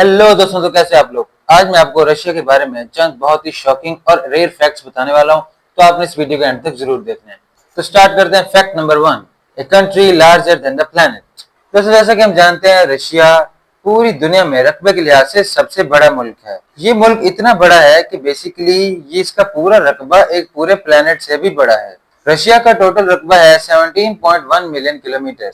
Hello दोस्तों, तो कैसे आप लोग। आज मैं आपको रशिया के बारे में चंद बहुत ही शॉकिंग और रेयर फैक्ट्स बताने वाला हूं, तो आपने इस वीडियो को एंड तक जरूर देखना है। तो स्टार्ट करते हैं। Fact number 1, a country larger than the planet. दोस्तों, जैसा कि हम जानते हैं, रशिया पूरी दुनिया में रकबे के लिहाज से सबसे बड़ा मुल्क है। ये मुल्क इतना बड़ा है कि बेसिकली ये इसका पूरा रकबा एक पूरे प्लैनेट से भी बड़ा है। रशिया का टोटल रकबा है 17.1 मिलियन किलोमीटर,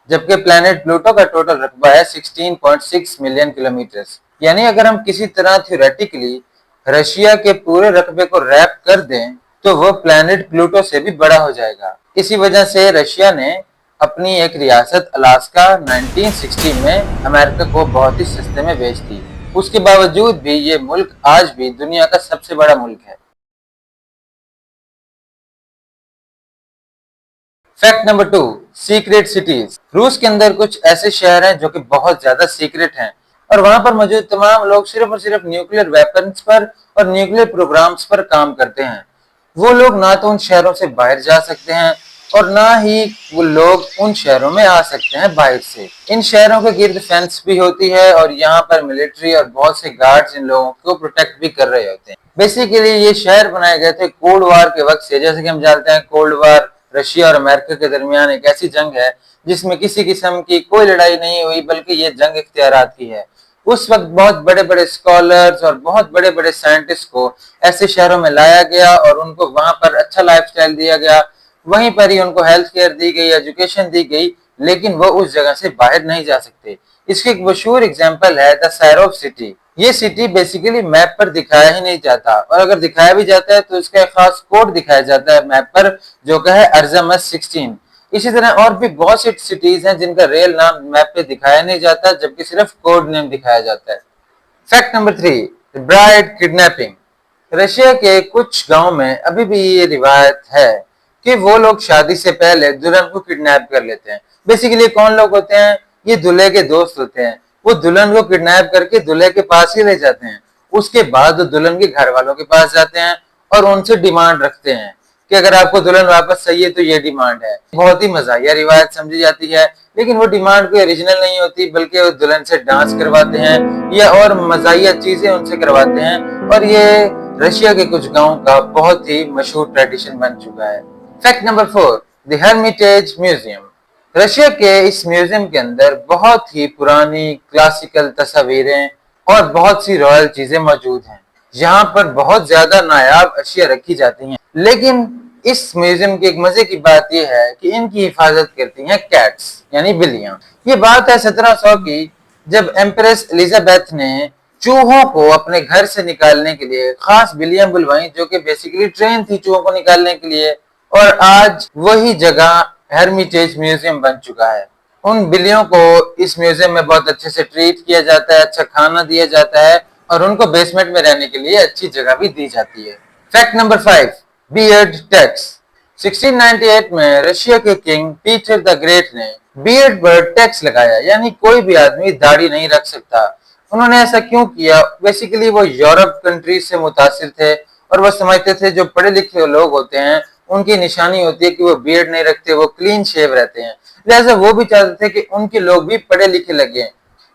जबकि प्लैनेट प्लूटो का टोटल रकबा है 16.6 मिलियन किलोमीटर। यानी अगर हम किसी तरह थ्योरेटिकली रशिया के पूरे रकबे को रैप कर दें तो वो प्लैनेट प्लूटो से भी बड़ा हो जाएगा। इसी वजह से रशिया ने अपनी एक रियासत अलास्का 1960 में अमेरिका को बहुत ही सस्ते में बेच दी। उसके बावजूद भी ये मुल्क आज भी दुनिया का सबसे बड़ा मुल्क है। Fact number 2, secret cities. रूस के अंदर कुछ ऐसे शहर हैं जो कि बहुत ज्यादा सीक्रेट हैं और वहां पर मौजूद तमाम लोग सिर्फ और सिर्फ न्यूक्लियर वेपन्स पर और न्यूक्लियर प्रोग्राम्स पर काम करते हैं। वो लोग ना तो उन शहरों से बाहर जा सकते हैं और ना ही वो लोग उन शहरों में आ सकते हैं बाहर से। इन शहरों के गिर्द फेंस भी होती है और यहाँ पर मिलिट्री और बहुत से गार्ड्स इन लोगों को प्रोटेक्ट भी कर रहे होते हैं। बेसिकली ये शहर बनाए गए थे कोल्ड वार के वक्त से। जैसे कि हम जानते हैं, कोल्ड वार रशिया और अमेरिका के दरमियान एक ऐसी जंग है जिसमें किसी किस्म की कोई लड़ाई नहीं हुई, बल्कि ये जंग इख्तियारात की है। उस वक्त बहुत बड़े बड़े स्कॉलर्स और बहुत बड़े बड़े साइंटिस्ट को ऐसे शहरों में लाया गया और उनको वहां पर अच्छा लाइफस्टाइल दिया गया। वहीं पर ही उनको हेल्थ केयर दी गई, एजुकेशन दी गई, लेकिन वो उस जगह से बाहर नहीं जा सकते। इसकी एक मशहूर एग्जाम्पल है द सायरोव सिटी। ये सिटी बेसिकली मैप पर दिखाया ही नहीं जाता, और अगर दिखाया भी जाता है तो इसका एक खास कोड दिखाया जाता है मैप पर, जो का है अर्जमस 16। इसी तरह और भी बहुत सी सिटीज हैं जिनका रियल नाम मैप पे दिखाया नहीं जाता, जबकि सिर्फ कोड नेम दिखाया जाता है। Fact number 3, bride kidnapping. Russia के कुछ गांव में अभी भी ये रिवायत है कि वो लोग शादी से पहले दुल्हन को किडनैप कर लेते हैं। बेसिकली कौन लोग होते हैं? ये दूल्हे के दोस्त होते हैं। वो दुल्हन को किडनैप करके दूल्हे के पास ही ले जाते हैं। उसके बाद वो दुल्हन के घर वालों के पास जाते हैं और उनसे डिमांड रखते हैं कि अगर आपको दुल्हन वापस चाहिए तो ये डिमांड है। बहुत ही मजाहिया रिवायत समझी जाती है, लेकिन वो डिमांड कोई ओरिजिनल नहीं होती, बल्कि वो दुल्हन से डांस करवाते हैं या और मजाहिया चीजें उनसे करवाते हैं। और ये रशिया के कुछ गांवों का बहुत ही मशहूर ट्रेडिशन बन चुका है। Fact number 4, the Hermitage museum. Russia के इस म्यूजियम के अंदर बहुत ही पुरानी क्लासिकल तस्वीरें और बहुत सी रॉयल चीजें मौजूद हैं। यहाँ पर बहुत ज्यादा नायाब अशिया रखी जाती हैं, लेकिन इस म्यूजियम की एक मजे की बात यह है कि इनकी हिफाजत करती हैं कैट्स, यानी बिल्लियां। ये बात है 1700 की, जब एम्प्रेस एलिजाबेथ ने चूहों को अपने घर से निकालने के लिए खास बिल्लियां बुलवाई, जो कि बेसिकली ट्रेन थी चूहों को निकालने के लिए। और आज वही जगह हेर्मिटेज म्यूजियम बन चुका है। उन बिल्लियों को इस म्यूजियम में बहुत अच्छे से ट्रीट किया जाता है, अच्छा खाना दिया जाता है और उनको बेसमेंट में रहने के लिए अच्छी जगह भी दी जाती है। Fact number 5, beard tax. 1698 में रशिया के किंग पीटर द ग्रेट ने बियर्ड पर टैक्स लगाया, यानी कोई भी आदमी दाढ़ी नहीं रख सकता। उन्होंने ऐसा क्यों किया? बेसिकली वो यूरोप कंट्रीज से मुतासिर थे और वो समझते थे जो पढ़े लिखे लोग होते हैं उनकी निशानी होती है कि वो बियर्ड नहीं रखते, वो क्लीन शेव रहते हैं। लिहाजा वो भी चाहते थे कि उनके लोग भी पढ़े लिखे लगे,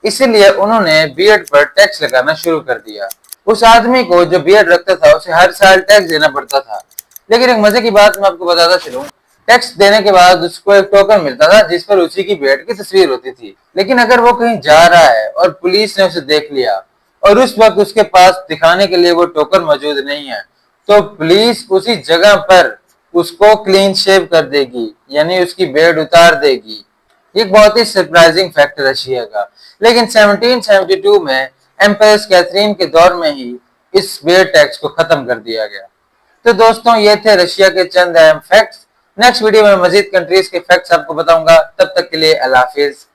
इसीलिए उन्होंने बियर्ड पर टैक्स लगाना शुरू कर दिया। उस आदमी को जो बियर्ड रखता था उसे हर साल टैक्स देना पड़ता था। लेकिन एक मजे की बात मैं आपको बताता चलूं, टैक्स देने के बाद उसको एक टोकन मिलता था जिस पर उसी की बियर्ड की तस्वीर होती थी। लेकिन अगर वो कहीं जा रहा है और पुलिस ने उसे देख लिया और उस वक्त उसके पास दिखाने के लिए वो टोकन मौजूद नहीं है, तो पुलिस उसी जगह पर उसको क्लीन शेव कर देगी, यानी उसकी बियर्ड उतार देगी। एक बहुत ही सरप्राइजिंग फैक्ट रशिया का। लेकिन 1772 में एम्प्रेस कैथरीन के दौर में ही इस बियर्ड टैक्स को खत्म कर दिया गया। तो दोस्तों, ये थे रशिया के चंद अहम फैक्ट्स। नेक्स्ट वीडियो में मजीद कंट्रीज के फैक्ट्स आपको बताऊंगा। तब तक के लिए अल्लाह हाफिज।